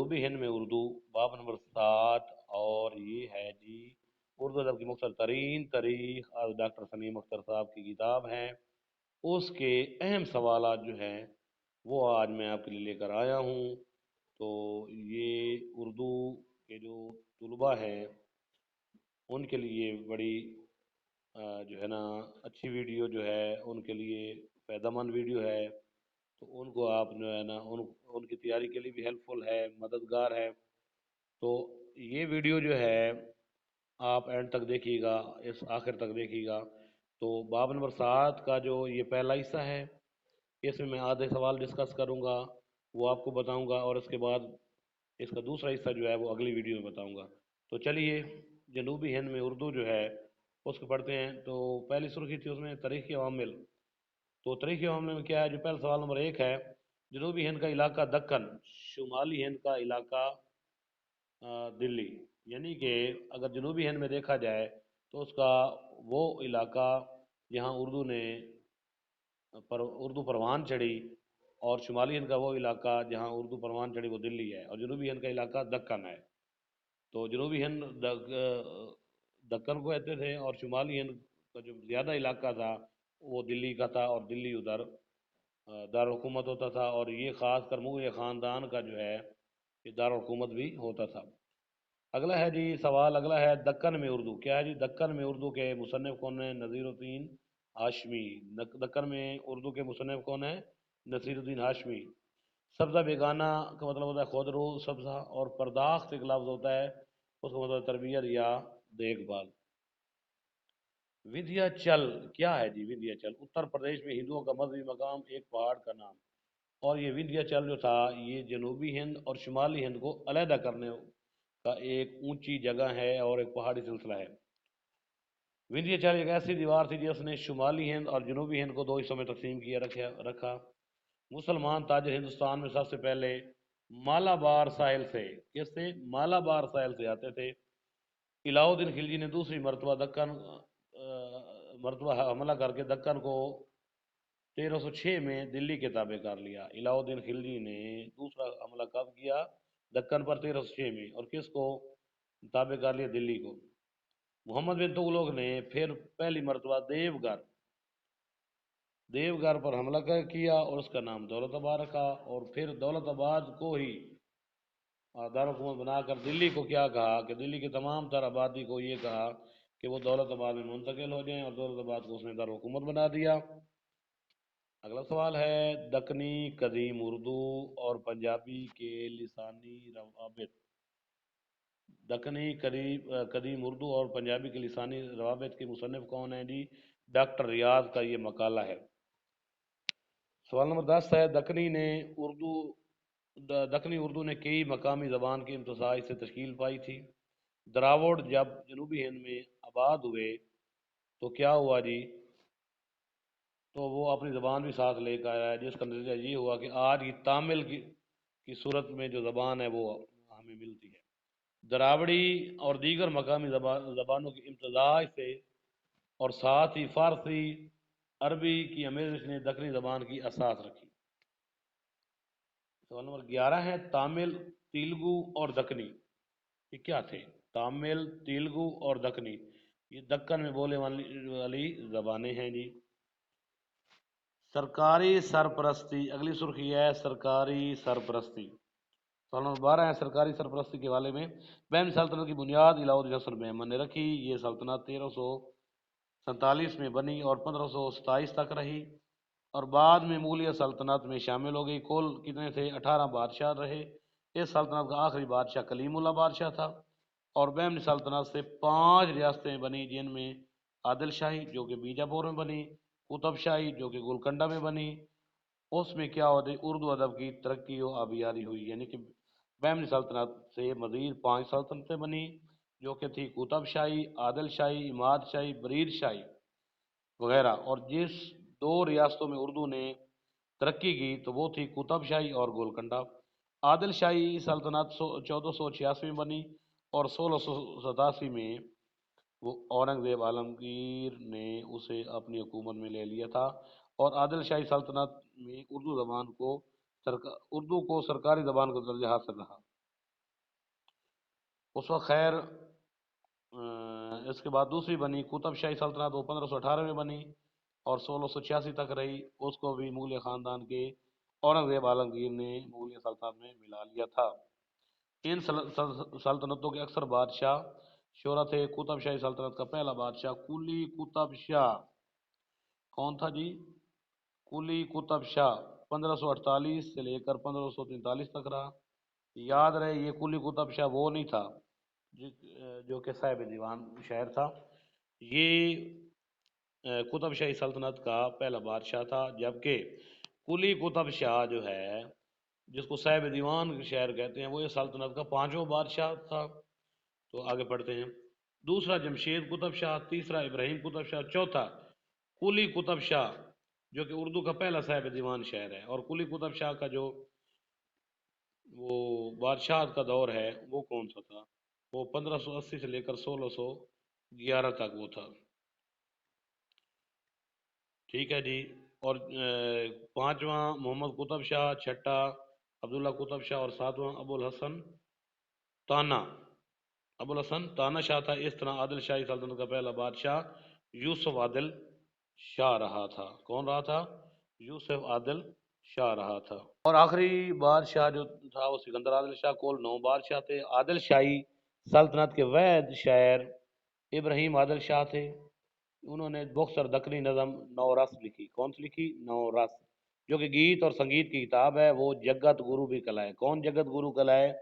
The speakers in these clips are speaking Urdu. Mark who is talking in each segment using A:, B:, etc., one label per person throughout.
A: جنوبی ہند میں اردو، باب نمبر 7، اور یہ ہے جی اردو ادب کی مختصر ترین تاریخ، ڈاکٹر سلیم اختر صاحب کی کتاب ہے۔ اس کے اہم سوالات جو ہیں وہ آج میں آپ کے لیے لے کر آیا ہوں۔ تو یہ اردو کے جو طلباء ہیں ان کے لیے بڑی جو ہے نا اچھی ویڈیو جو ہے، ان کے لیے فائدہ مند ویڈیو ہے، تو ان کو آپ جو ہے نا ان کی تیاری کے لیے بھی ہیلپ فل ہے، مددگار ہے۔ تو یہ ویڈیو جو ہے آپ اینڈ تک دیکھیے گا، اس آخر تک دیکھیے گا۔ تو باب نمبر 7 کا جو یہ پہلا حصہ ہے، اس میں آدھے سوال ڈسکس کروں گا، وہ آپ کو بتاؤں گا، اور اس کے بعد اس کا دوسرا حصہ جو ہے وہ اگلی ویڈیو میں بتاؤں گا۔ تو چلیے جنوبی ہند میں اردو جو ہے اس کو پڑھتے ہیں۔ تو پہلی سرخی تھی اس میں تاریخی عوامل۔ تو تاریخی عوامل میں کیا ہے؟ جو پہلا سوال نمبر 1 ہے، جنوبی ہند کا علاقہ دکن، شمالی ہند کا علاقہ دلی۔ یعنی کہ اگر جنوبی ہند میں دیکھا جائے تو اس کا وہ علاقہ جہاں اردو پروان چڑھی، اور شمالی ہند کا وہ علاقہ جہاں اردو پروان چڑھی وہ دلی ہے، اور جنوبی ہند کا علاقہ دکن ہے۔ تو جنوبی ہند دکن کو کہتے تھے، اور شمالی ہند کا جو زیادہ علاقہ تھا وہ دلی کا تھا، اور دلی ادھر دارالحکومت ہوتا تھا، اور یہ خاص کر مغلیہ خاندان کا جو ہے یہ دارالحکومت بھی ہوتا تھا۔ اگلا ہے جی سوال، اگلا ہے دکن میں اردو کیا ہے جی؟ دکن میں اردو کے مصنف کون ہیں؟ نذیر الدین ہاشمی۔ دکن میں اردو کے مصنف کون ہیں؟ نصیر الدین ہاشمی۔ سبزہ بیگانہ کا مطلب ہوتا ہے خود رو سبزہ، اور پرداخت ایک لفظ ہوتا ہے، اس کا مطلب تربیت یا دیکھ بھال۔ ودھیا چل کیا ہے جی؟ ودھیا چل اتر پردیش میں ہندوؤں کا مذہبی مقام، ایک پہاڑ کا نام۔ اور یہ ودھیا چل جو تھا یہ جنوبی ہند اور شمالی ہند کو علیحدہ کرنے کا ایک اونچی جگہ ہے اور ایک پہاڑی سلسلہ ہے۔ ودھیا چل ایک ایسی دیوار تھی جس نے شمالی ہند اور جنوبی ہند کو دو حصوں میں تقسیم کیا رکھا۔ مسلمان تاجر ہندوستان میں سب سے پہلے مالابار ساحل سے، کس سے؟ مالابار ساحل سے آتے تھے۔ علاؤ الدین خلجی نے دوسری مرتبہ حملہ کر کے دکن کو 1306 میں دلی کے تابع کر لیا۔ علاؤ الدین خلجی نے دوسرا حملہ کب کیا؟ دکن پر 1306 میں، اور کس کو تابع کر لیا؟ دلی کو۔ محمد بن تغلق نے پھر پہلی مرتبہ دیوگھر پر حملہ کیا اور اس کا نام دولت آباد رکھا، اور پھر دولت آباد کو ہی دارالحکومت بنا کر دلی کو کیا کہا کہ دلی کی تمام تر آبادی کو یہ کہا کہ وہ دولت آباد میں منتقل ہو جائیں، اور دولت آباد کو اس نے دارالحکومت بنا دیا۔ اگلا سوال ہے دکنی قدیم اردو اور پنجابی کے لسانی روابط۔ دکنی قدیم اردو اور پنجابی کے لسانی روابط کے مصنف کون ہیں جی؟ ڈاکٹر ریاض کا یہ مقالہ ہے۔ سوال نمبر 10 ہے دکنی اردو نے کئی مقامی زبان کے امتزاج سے تشکیل پائی تھی۔ دراوڑ جب جنوبی ہند میں آباد ہوئے تو کیا ہوا جی؟ تو وہ اپنی زبان بھی ساتھ لے کر آیا، جس کا نتیجہ یہ ہوا کہ آج کی تامل کی صورت میں جو زبان ہے وہ ہمیں ملتی ہے۔ دراوڑی اور دیگر مقامی زبانوں کے امتزاج سے اور ساتھ ہی فارسی عربی کی آمیزش نے دکنی زبان کی اساس رکھی۔ سوال نمبر 11 ہے تامل، تیلگو اور دکنی یہ کیا تھے؟ تامل، تیلگو اور دکنی یہ دکن میں بولے والی زبانیں ہیں جی۔ سرکاری سرپرستی، اگلی سرخی ہے سرکاری سرپرستی۔ سوال نمبر 12 ہے سرکاری سرپرستی کے حوالے میں بہم سلطنت کی بنیاد علاؤ الدین حسن بہمن نے رکھی۔ یہ سلطنت 1347 میں بنی اور 1527 تک رہی، اور بعد میں مغلیہ سلطنت میں شامل ہو گئی۔ کل کتنے تھے؟ 18 بادشاہ رہے۔ اس سلطنت کا آخری بادشاہ کلیم اللہ بادشاہ تھا، اور بہمنی سلطنت سے 5 ریاستیں بنی، جن میں عادل شاہی جو کہ بیجاپور میں بنی، قطب شاہی جو کہ گولکنڈہ میں بنی۔ اس میں کیا ہوتی؟ اردو ادب کی ترقی و آبیاری ہوئی، یعنی کہ بہمنی سلطنت سے مزید 5 سلطنتیں بنی، جو کہ تھی قطب شاہی، عادل شاہی، اماد شاہی، برید شاہی وغیرہ۔ اور جس 2 ریاستوں میں اردو نے ترقی کی تو وہ تھی قطب شاہی اور گولکنڈہ۔ عادل شاہی سلطنت 1486 میں بنی، اور 1687 میں وہ اورنگزیب عالمگیر نے اسے اپنی حکومت میں لے لیا تھا، اور عادل شاہی سلطنت میں اردو کو سرکاری زبان کا درجہ حاصل رہا۔ اس وقت خیر اس کے بعد دوسری بنی قطب شاہی سلطنت، وہ 1518 میں بنی اور 1686 تک رہی، اس کو بھی مغلیہ خاندان کے اورنگزیب عالمگیر نے مغلیہ سلطنت میں ملا لیا تھا۔ ان سلطنتوں کے اکثر بادشاہ شورا تھے۔ قطب شاہی سلطنت کا پہلا بادشاہ قلی قطب شاہ کون تھا جی؟ قلی قطب شاہ 1548 سے لے کر 1543 تک رہا۔ یاد رہے یہ قلی قطب شاہ وہ نہیں تھا جو کہ صاحب دیوان شہر تھا، یہ قطب شاہی سلطنت کا پہلا بادشاہ تھا، جبکہ قلی قطب شاہ جو ہے جس کو صاحب دیوان شہر کہتے ہیں وہ اس سلطنت کا پانچواں بادشاہ تھا۔ تو آگے پڑھتے ہیں۔ دوسرا جمشید قطب شاہ، تیسرا ابراہیم قطب شاہ، چوتھا قلی قطب شاہ جو کہ اردو کا پہلا صاحب دیوان شہر ہے۔ اور قلی قطب شاہ کا جو وہ بادشاہت کا دور ہے وہ کون سا تھا؟ وہ 1580 سے لے کر 1611 تک وہ تھا۔ ٹھیک ہے جی۔ اور پانچواں محمد قطب شاہ، چھٹا عبداللہ قطب شاہ اور ساتواں تانا ابو الحسن تانا شاہ تھا۔ اس طرح عادل شاہی سلطنت کا پہلا بادشاہ یوسف عادل شاہ رہا تھا۔ کون رہا تھا؟ یوسف عادل شاہ رہا تھا۔ اور آخری بادشاہ جو تھا وہ سکندر عادل شاہ، کول 9 بادشاہ تھے۔ عادل شاہی سلطنت کے وحید شاعر ابراہیم عادل شاہ تھے۔ انہوں نے بخسر دکنی نظم نو رس لکھی۔ کون سی لکھی؟ نو رس، جو کہ گیت اور سنگیت کی کتاب ہے۔ وہ جگت گرو بھی کہلائے۔ کون جگت گرو کہلائے؟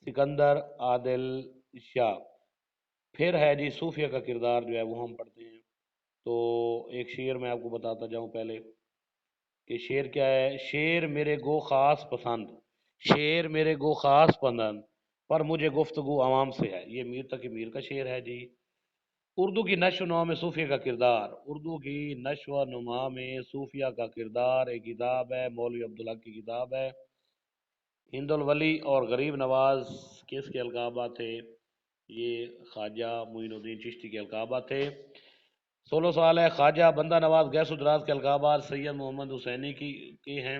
A: سکندر عادل شاہ۔ پھر ہے جی صوفیہ کا کردار جو ہے وہ ہم پڑھتے ہیں۔ تو ایک شعر میں آپ کو بتاتا جاؤں پہلے کہ شعر کیا ہے۔ شعر میرے گو خاص پسند، شعر میرے گو خاص پسند، پر مجھے گفتگو عوام سے ہے۔ یہ میر تقی میر کا شعر ہے جی۔ اردو کی نشو و نما میں صوفیہ کا کردار، اردو کی نشو و نما میں صوفیہ کا کردار ایک کتاب ہے، مولوی عبدالحق کی کتاب ہے۔ ہند الولی اور غریب نواز کس کے القابات تھے؟ یہ خواجہ معین الدین چشتی کے القابات تھے۔ 16 سال ہے۔ خواجہ بندہ نواز گیس دراز کے القابات سید محمد حسینی کی ہیں،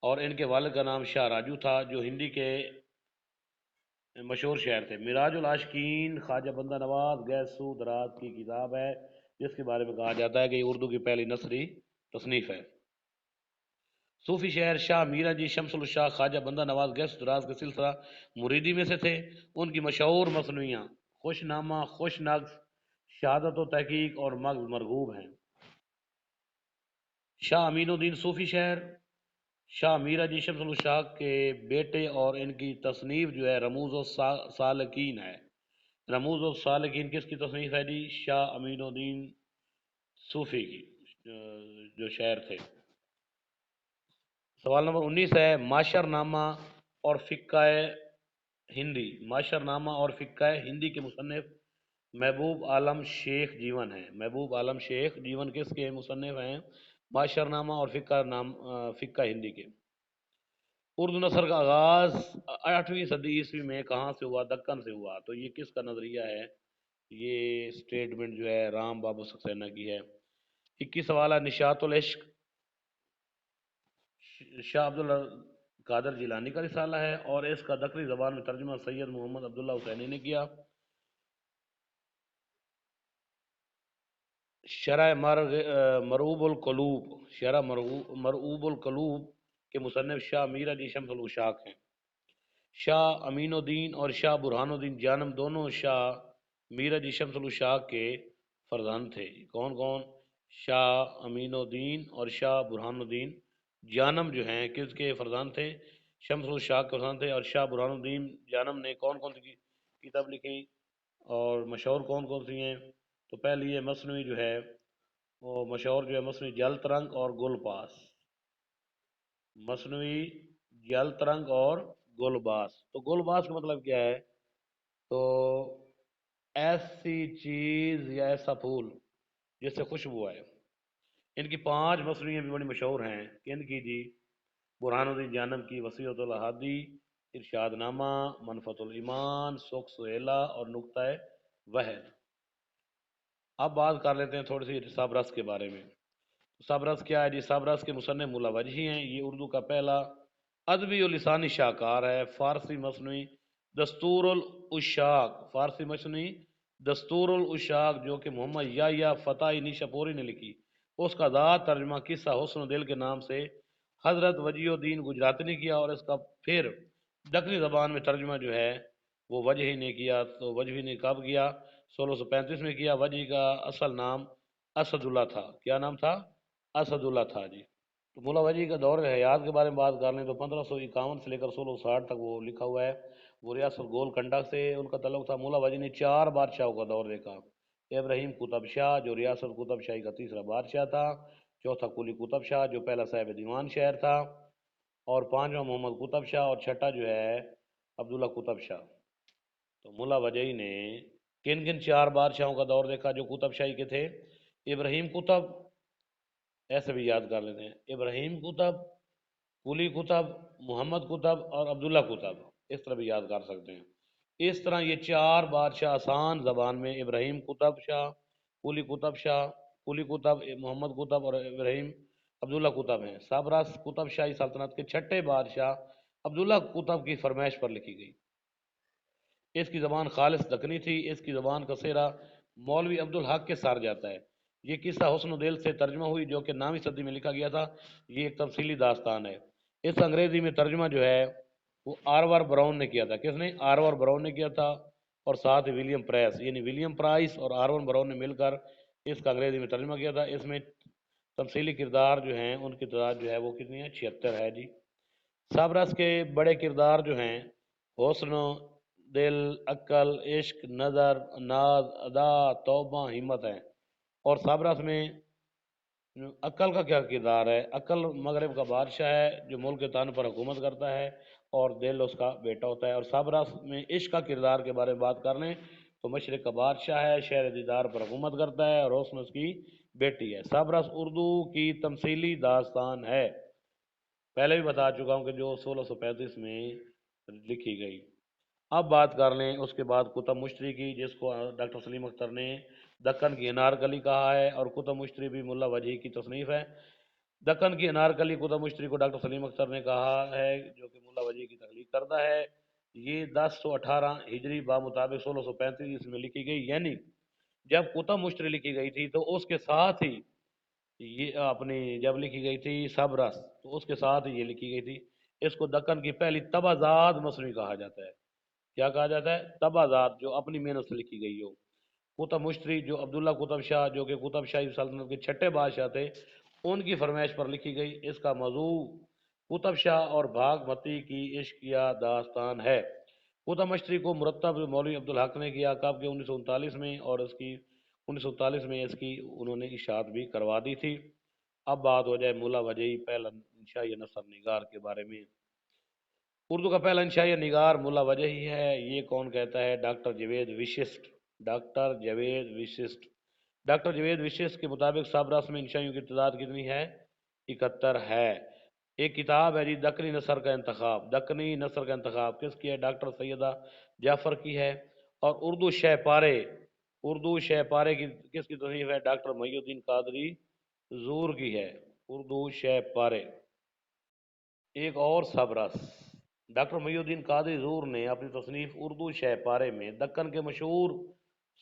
A: اور ان کے والد کا نام شاہ راجو تھا جو ہندی کے مشہور شاعر تھے۔ مراج العاشقین خواجہ بندہ نواز گیسو دراز کی کتاب ہے، جس کے بارے میں کہا جاتا ہے کہ یہ اردو کی پہلی نثری تصنیف ہے۔ صوفی شاعر شاہ میرا جی شمس الشاہ خواجہ بندہ نواز گیس دراز کے سلسلہ مریدی میں سے تھے۔ ان کی مشہور مصنوعیاں خوش نامہ، خوش نغز، شہادت و تحقیق اور مغز مرغوب ہیں۔ شاہ امین الدین صوفی شاعر شاہ میرا جی شمس الشاہ کے بیٹے، اور ان کی تصنیف جو ہے رموز السالکین ہے۔ رموز السالکین کس کی تصنیف ہے جی؟ شاہ امین الدین صوفی کی، جو شاعر تھے۔ سوال نمبر 19 ہے معاشر نامہ اور فقہ ہندی۔ معاشر نامہ اور فقہ ہندی کے مصنف محبوب عالم شیخ جیون ہیں۔ محبوب عالم شیخ جیون کس کے مصنف ہیں؟ معاشر نامہ اور فقہ ہندی کے۔ اردو نثر کا آغاز 8ویں صدی عیسوی میں کہاں سے ہوا؟ دکن سے ہوا۔ تو یہ کس کا نظریہ ہے؟ یہ سٹیٹمنٹ جو ہے رام بابو سکسینہ کی ہے۔ 21 سوال ہے نشاط العشق شاہ عبدالقادر جیلانی کا رسالہ ہے، اور اس کا دکنی زبان میں ترجمہ سید محمد عبداللہ حسینی نے کیا۔ شرح مرعوب القلوب، شرح مرعوب القلوب کے مصنف شاہ میرا جی شمس الوشاق ہیں۔ شاہ امین الدین اور شاہ برہان الدین جانم دونوں شاہ میرا جی شمس الوشاق کے فرزند تھے۔ کون کون؟ شاہ امین الدین اور شاہ برہان الدین جانم جو ہیں کس کے فرزند تھے؟ شمس الوشاق کے فرزند تھے۔ اور شاہ برہان الدین جانم نے کون کون سی کتاب لکھی اور مشہور کون کون سی ہیں؟ تو پہلی یہ مصنوعی جو ہے وہ مشہور جو ہے مصنوعی جل ترنگ اور گل باس، مصنوعی جل ترنگ اور گل باس۔ تو گل باس کا مطلب کیا ہے؟ تو ایسی چیز یا ایسا پھول جس سے خوشبو آئے۔ ان کی 5 مصنوعیاں بھی بڑی مشہور ہیں۔ کن کی جی؟ برہان الدین جانم کی وسیعۃ الحادی، ارشاد نامہ، منفت الایمان، سکھ سہیلا اور نقطہ وحد۔ اب بات کر لیتے ہیں تھوڑی سی حساب رس کے بارے میں۔ حساب رس کیا ہے جی؟ حساب رس کے مصنف مولا وجہی ہیں۔ یہ اردو کا پہلا ادبی و لسانی شاہکار ہے۔ فارسی مصنوعی دستور الاشاق فارسی مصنوعی دستور الاشاق جو کہ محمد یا فتح نیشاپوری نے لکھی، اس کا ذات ترجمہ قصہ حسن دل کے نام سے حضرت وجی الدین گجراتی نے کیا، اور اس کا پھر دکنی زبان میں ترجمہ جو ہے وہ وجہی نے کیا۔ تو وجہی نے کب کیا؟ 1635 میں کیا۔ وجہی کا اصل نام اسد اللہ تھا۔ کیا نام تھا؟ اسد اللہ تھا جی۔ تو مولا وجی کا دور حیات کے بارے میں بات کر لیں تو 1551 سے لے کر 1660 تک وہ لکھا ہوا ہے۔ وہ ریاست گول کنڈا سے ان کا تعلق تھا۔ مولا وجی نے 4 بادشاہوں کا دور دیکھا۔ ابراہیم قطب شاہ جو ریاست قطب شاہی کا تیسرا بادشاہ تھا، چوتھا قلی قطب شاہ جو پہلا صاحب دیوان شہر تھا، اور پانچواں محمد قطب شاہ، اور چھٹا جو ہے عبداللہ قطب شاہ۔ تو مولا وجی نے کن کن 4 بادشاہوں کا دور دیکھا جو قطب شاہی کے تھے؟ ابراہیم قطب، ایسے بھی یاد کر لیتے ہیں، ابراہیم قطب، قلی قطب، محمد قطب اور عبداللہ قطب، اس طرح بھی یاد کر سکتے ہیں۔ اس طرح یہ 4 بادشاہ آسان زبان میں ابراہیم قطب شاہ، قلی قطب شاہ، قلی قطب، محمد قطب اور ابراہیم عبداللہ قطب ہیں۔ سابرس قطب شاہی سلطنت کے چھٹے بادشاہ عبداللہ قطب کی فرمائش پر لکھی گئی۔ اس کی زبان خالص دکنی تھی۔ اس کی زبان کا سہرا مولوی عبدالحق کے سار جاتا ہے۔ یہ قصہ حسن دل سے ترجمہ ہوئی جو کہ 9ویں صدی میں لکھا گیا تھا۔ یہ ایک تفصیلی داستان ہے۔ اس انگریزی میں ترجمہ جو ہے وہ آرور براؤن نے کیا تھا۔ کس نے؟ آرور براؤن نے کیا تھا، اور ساتھ ہی ولیم پریس، یعنی ولیم پرائس اور آرور براؤن نے مل کر اس کا انگریزی میں ترجمہ کیا تھا۔ اس میں تفصیلی کردار جو ہیں ان کی تعداد جو ہے وہ کتنی ہے؟ 76 ہے جی۔ سابرس کے بڑے کردار جو ہیں حسن دل، عقل، عشق، نظر، ناز، ادا، توبہ، ہمت ہیں۔ اور سابرس میں عقل کا کیا کردار ہے؟ عقل مغرب کا بادشاہ ہے جو ملک کے تان پر حکومت کرتا ہے، اور دل اس کا بیٹا ہوتا ہے۔ اور سابرس میں عشق کا کردار کے بارے میں بات کر لیں تو مشرق کا بادشاہ ہے، شہر دیدار پر حکومت کرتا ہے، اور حسن اس کی بیٹی ہے۔ سابرس اردو کی تمثیلی داستان ہے، پہلے بھی بتا چکا ہوں کہ جو 1635 میں لکھی گئی۔ اب بات کر لیں اس کے بعد کتب مشتری کی، جس کو ڈاکٹر سلیم اختر نے دکن کی انارکلی کہا ہے، اور کتب مشتری بھی ملا وجہی کی تصنیف ہے۔ دکن کی انارکلی کتب مشتری کو ڈاکٹر سلیم اختر نے کہا ہے جو کہ ملا وجہی کی تخلیق کرتا ہے۔ یہ 1018 ہجری بمطابق 1635 میں لکھی گئی، یعنی جب کتب مشتری لکھی گئی تھی تو اس کے ساتھ ہی یہ اپنی جب لکھی گئی تھی سابرس تو اس کے ساتھ ہی یہ لکھی گئی تھی۔ اس کو دکن کی پہلی تبازات مصنوعی کہا جاتا ہے۔ کیا کہا جاتا ہے؟ تبازات، جو اپنی محنت سے لکھی گئی ہو۔ قطب مشتری جو عبداللہ قطب شاہ جو کہ قطب شاہی سلطنت کے چھٹے بادشاہ تھے، ان کی فرمائش پر لکھی گئی۔ اس کا موضوع قطب شاہ اور بھاگ متی کی عشقیہ داستان ہے۔ قطب مشتری کو مرتب مولوی عبدالحق نے کیا کب کہ 1939 میں، اور اس کی 1939 میں اس کی انہوں نے اشاعت بھی کروا دی تھی۔ اب بات ہو جائے مولا وجہی پہلا انشائی نثر نگار کے بارے میں۔ اردو کا پہلا انشائی نگار مولا وجہی ہے۔ یہ کون کہتا ہے؟ Doctor Javed Vashisht. Doctor Javed Vashisht doctor Javed Vashisht کے مطابق سابرس میں انشائیوں کی تعداد کتنی ہے؟ 71 ہے۔ ایک کتاب ہے جی دکنی نثر کا انتخاب۔ دکنی نثر کا انتخاب کس کی ہے؟ ڈاکٹر سیدہ جعفر کی ہے۔ اور اردو شہ پارے، اردو شہ پارے کی کس کی تصنیف ہے؟ ڈاکٹر محی الدین قادری زور کی ہے، اردو شہ پارے۔ ایک اور سابرس، ڈاکٹر محی الدین قادری زور نے اپنی تصنیف اردو شہ پارے میں دکن کے مشہور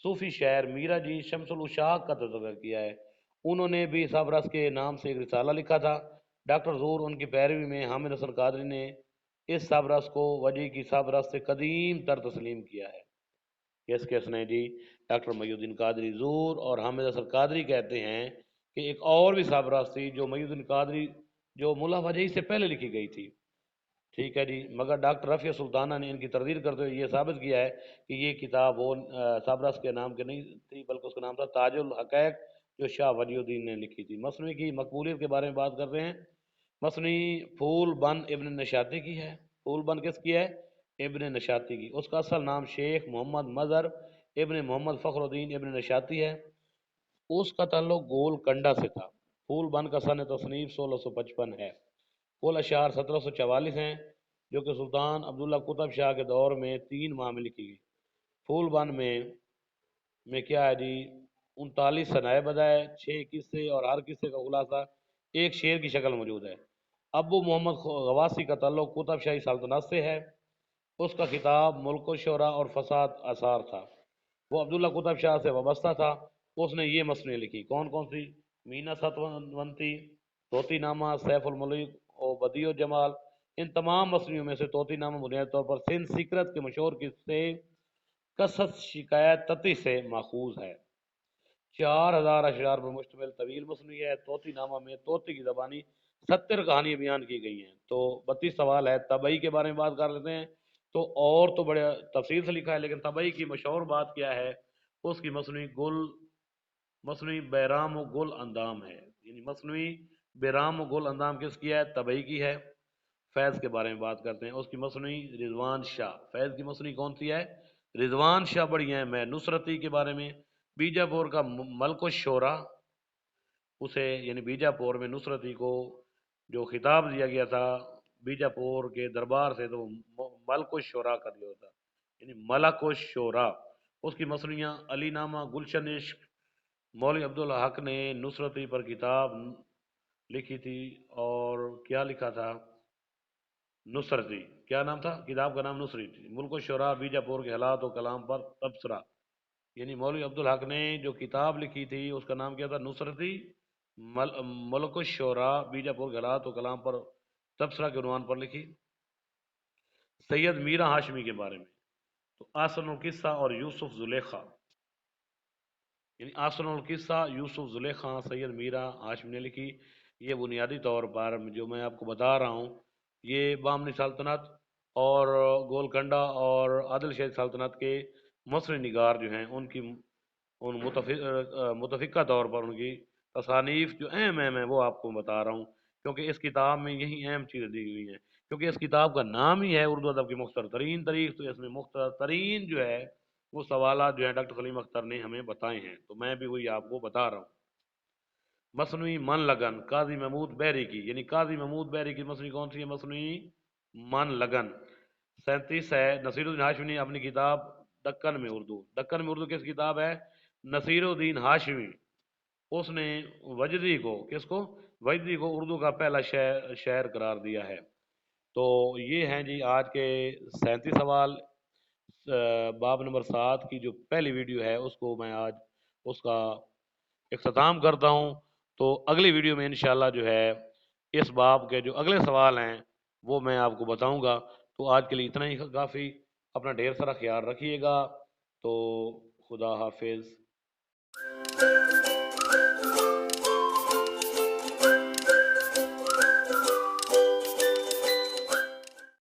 A: صوفی شاعر میرا جی شمس الاشاق کا تذکر کیا ہے۔ انہوں نے بھی سابرس کے نام سے ایک رسالہ لکھا تھا۔ ڈاکٹر زور ان کی پیروی میں حامد حسن قادری نے اس سابرس کو وجہی کی سابرس سے قدیم تر تسلیم کیا ہے۔ کس نے جی؟ ڈاکٹر محی الدین قادری زور اور حامد حسن قادری کہتے ہیں کہ ایک اور بھی سابرس تھی جو محی الدین قادری جو مولا وجہی سے پہلے لکھی گئی تھی، ٹھیک ہے جی، مگر ڈاکٹر رفیع سلطانہ نے ان کی تردید کرتے ہوئے یہ ثابت کیا ہے کہ یہ کتاب وہ سابرس کے نام کے نہیں تھی بلکہ اس کا نام تھا تاج الحقائق جو شاہ ولی الدین نے لکھی تھی۔ مصنوعی کی مقبولیت کے بارے میں بات کر رہے ہیں۔ مصنوعی پھول بند ابن نشاطی کی ہے۔ پھول بند کس کی ہے؟ ابن نشاطی کی۔ اس کا اصل نام شیخ محمد مظہر ابن محمد فخر الدین ابن نشاطی ہے۔ اس کا تعلق گول کنڈا سے تھا۔ پھول بند کا سن تصنیف 1655 ہے۔ کل اشعار 1744 ہیں جو کہ سلطان عبداللہ قطب شاہ کے دور میں 3 ماہ میں لکھی گئی۔ پھول بند میں کیا ہے جی 39 ثنائے بدائے، 6 قصے اور ہر قصے کا خلاصہ ایک شعر کی شکل موجود ہے۔ ابو محمد غواسی کا تعلق قطب شاہی سلطنت سے ہے۔ اس کا خطاب ملک و شعرا اور فساد آثار تھا۔ وہ عبداللہ قطب شاہ سے وابستہ تھا۔ اس نے یہ مصنوعیں لکھی، کون کون سی؟ مینا ستونتی، طوطی نامہ، سیف الملک اور بدیع و جمال۔ ان تمام مصنوعوں میں سے طوطی نامہ بنیادی طور پر سندھ سیکرت کے مشہور قصے قصص شکایت تتی سے ماخوذ ہے۔ 4000 اشعار پر مشتمل طویل مصنوعی ہے۔ طوطی نامہ میں طوطی کی زبانی 70 کہانیاں بیان کی گئی ہیں۔ تو 32 سوال ہے، طبعی کے بارے میں بات کر لیتے ہیں۔ تو اور تو بڑے تفصیل سے لکھا ہے، لیکن طبعی کی مشہور بات کیا ہے؟ اس کی مصنوعی بیرام و گل اندام ہے، یعنی مصنوعی بیرام و گل اندام کس کی ہے؟ طبعی کی ہے۔ فیض کے بارے میں بات کرتے ہیں، اس کی مصنوعی رضوان شاہ۔ فیض کی مصنوعی کون سی ہے؟ رضوان شاہ بڑی ہیں۔ میں نصرتی کے بارے میں، بیجاپور کا ملک الشعراء، اسے یعنی بیجاپور میں نصرتی کو جو خطاب دیا گیا تھا بیجاپور کے دربار سے، تو ملک الشعراء کا دیا تھا، یعنی ملک الشعراء۔ اس کی مصنوعیاں علی نامہ، گلشن عشق۔ مولوی عبدالحق نے نصرتی پر کتاب لکھی تھی، اور کیا لکھا تھا؟ نصرتی، کیا نام تھا کتاب کا؟ نام نصرتی، ملک الشعراء، بیجاپور کے حالات و کلام پر تبصرہ۔ یعنی مولوی عبدالحق نے جو کتاب لکھی تھی اس کا نام کیا تھا؟ نصرتی ملک الشعراء، بیجاپور کے حالات و کلام پر تبصرہ کے عنوان پر لکھی۔ سید میرا ہاشمی کے بارے میں، تو آسن القصہ اور یوسف زلیخا، یعنی آسن القصہ یوسف زلیخا سید میرا ہاشمی نے لکھی۔ یہ بنیادی طور پر جو میں آپ کو بتا رہا ہوں، یہ بامنی سلطنت اور گولکنڈہ اور عادل شاہی سلطنت کے مصری نگار جو ہیں ان کی متفقہ طور پر ان کی تصانیف جو اہم ہیں وہ آپ کو بتا رہا ہوں، کیونکہ اس کتاب میں یہی اہم چیزیں دی ہوئی ہیں۔ کیونکہ اس کتاب کا نام ہی ہے اردو ادب کی مختصر ترین تاریخ، تو اس میں مختصر ترین جو ہے وہ سوالات جو ہیں ڈاکٹر خلیم اختر نے ہمیں بتائے ہیں، تو میں بھی وہی آپ کو بتا رہا ہوں۔ مصنوعی من لگن، قاضی محمود بحری کی، یعنی قاضی محمود بحری کی مصنوعی کون سی ہے؟ مصنوعی من لگن۔ 37 ہے، نصیر الدین ہاشمی نے اپنی کتاب دکن میں اردو، دکن میں اردو کس کتاب ہے؟ نصیر الدین ہاشمی۔ اس نے وجدی کو، کس کو؟ وجدی کو اردو کا پہلا شاعر قرار دیا ہے۔ تو یہ ہیں جی آج کے 37 سوال۔ باب نمبر 7 کی جو پہلی ویڈیو ہے اس کو میں آج اس کا اختتام کرتا ہوں۔ تو اگلی ویڈیو میں انشاءاللہ جو ہے اس باب کے جو اگلے سوال ہیں وہ میں آپ کو بتاؤں گا۔ تو آج کے لیے اتنا ہی کافی، اپنا ڈھیر سارا خیال رکھیے گا۔ تو خدا حافظ۔